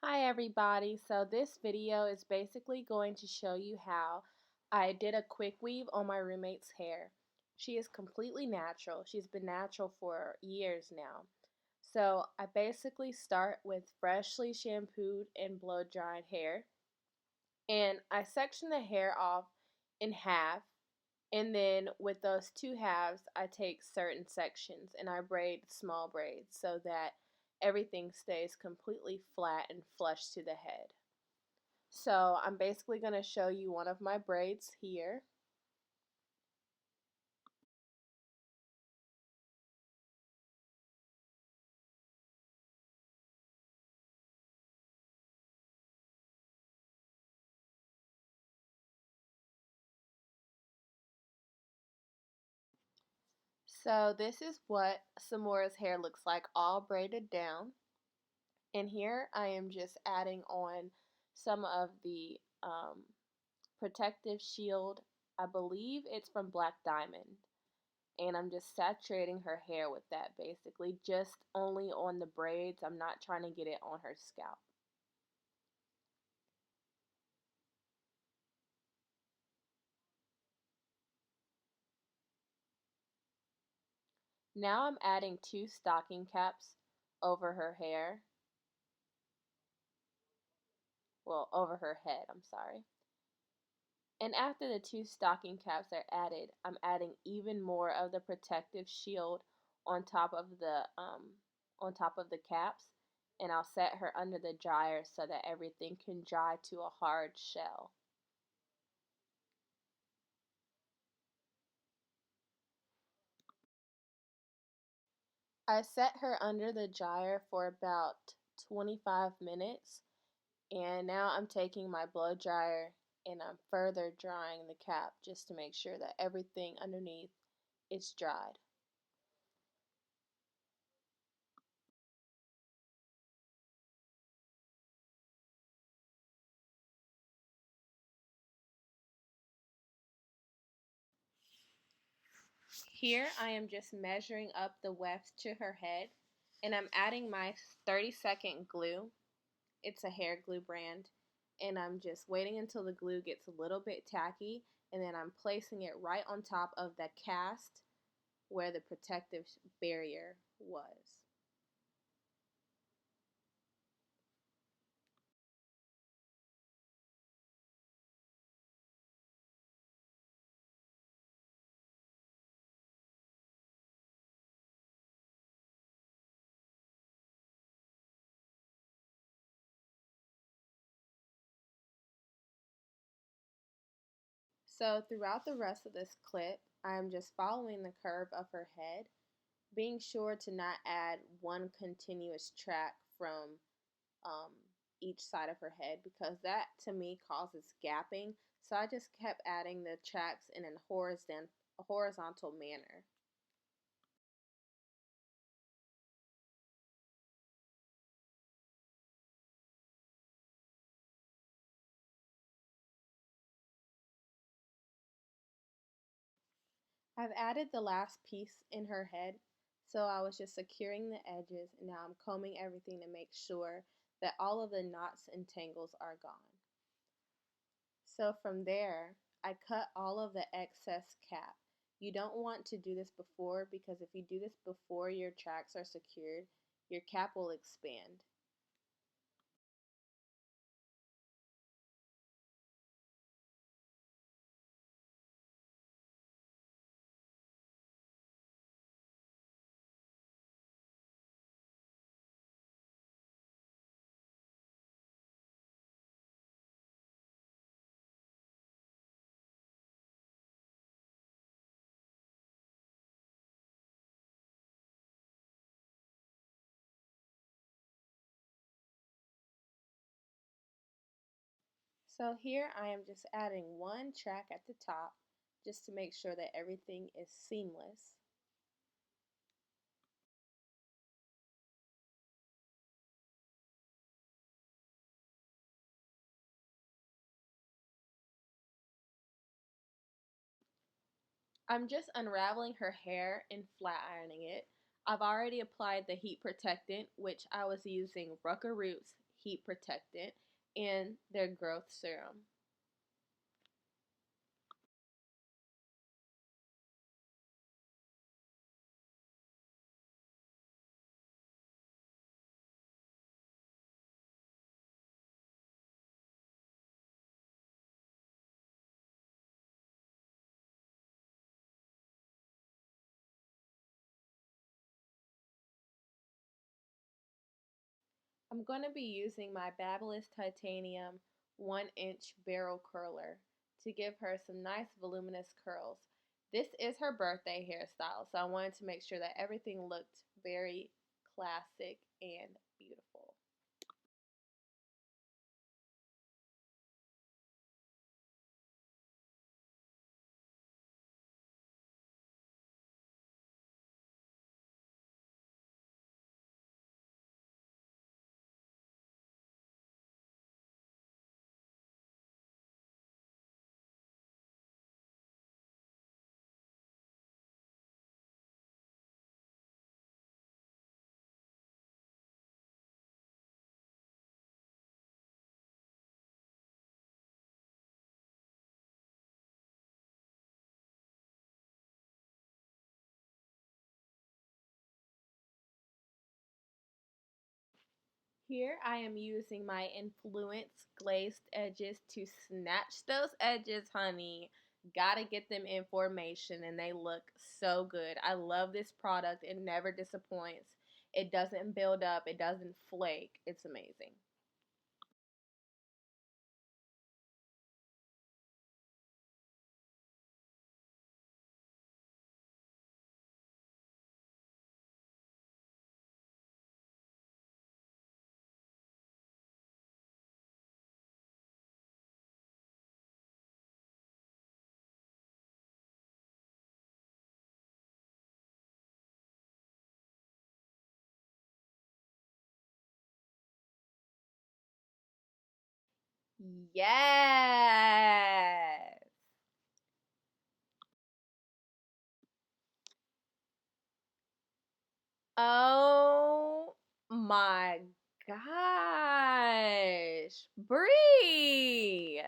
Hi everybody, so this video is basically going to show you how I did a quick weave on my roommate's hair. She is completely natural. She's been natural for years now. So I basically start with freshly shampooed and blow dried hair, and I section the hair off in half, and then with those two halves I take certain sections and I braid small braids so that everything stays completely flat and flush to the head. So I'm basically going to show you one of my braids here. So this is what Samora's hair looks like all braided down. And here I am just adding on some of the protective shield. I believe it's from Black Diamond. And I'm just saturating her hair with that basically, just only on the braids. I'm not trying to get it on her scalp. Now I'm adding two stocking caps over her hair. Well, over her head, I'm sorry. And after the two stocking caps are added, I'm adding even more of the protective shield on top of the caps, and I'll set her under the dryer so that everything can dry to a hard shell. I set her under the dryer for about 25 minutes, and now I'm taking my blow dryer and I'm further drying the cap just to make sure that everything underneath is dried. Here I am just measuring up the weft to her head, and I'm adding my 30-second glue. It's a hair glue brand, and I'm just waiting until the glue gets a little bit tacky, and then I'm placing it right on top of the cast where the protective barrier was. So throughout the rest of this clip, I'm just following the curve of her head, being sure to not add one continuous track from um, each side of her head, because that to me causes gapping. So I just kept adding the tracks in a horizontal manner. I've added the last piece in her head, so I was just securing the edges, and now I'm combing everything to make sure that all of the knots and tangles are gone. So from there, I cut all of the excess cap. You don't want to do this before, because if you do this before your tracks are secured, your cap will expand. So here I am just adding one track at the top just to make sure that everything is seamless. I'm just unraveling her hair and flat ironing it. I've already applied the heat protectant, which I was using Rucker Roots heat protectant and their growth serum. I'm going to be using my Babyliss Titanium 1-inch barrel curler to give her some nice voluminous curls. This is her birthday hairstyle, so I wanted to make sure that everything looked very classic and beautiful. Here I am using my Influance Glazed Edges to snatch those edges, honey. Gotta get them in formation and they look so good. I love this product. It never disappoints. It doesn't build up. It doesn't flake. It's amazing. Yes. Oh my gosh. Bree.